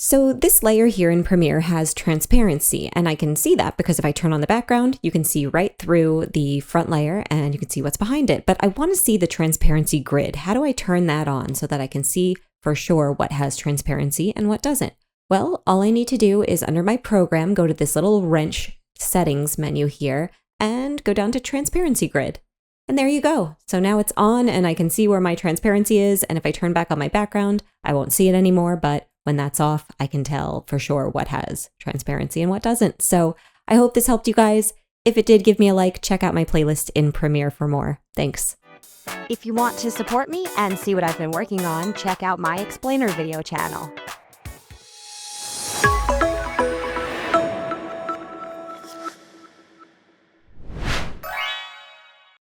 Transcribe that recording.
So this layer here in Premiere has transparency, and I can see that because if I turn on the background, you can see right through the front layer and you can see what's behind it. But I want to see the transparency grid. How do I turn that on so that I can see for sure what has transparency and what doesn't? Well, all I need to do is under my program, go to this little wrench settings menu here and go down to transparency grid. And there you go. So now it's on and I can see where my transparency is. And if I turn back on my background, I won't see it anymore. But when that's off, I can tell for sure what has transparency and what doesn't. So I hope this helped you guys. If it did, give me a like. Check out my playlist in Premiere for more. Thanks. If you want to support me and see what I've been working on, check out my Explainer video channel.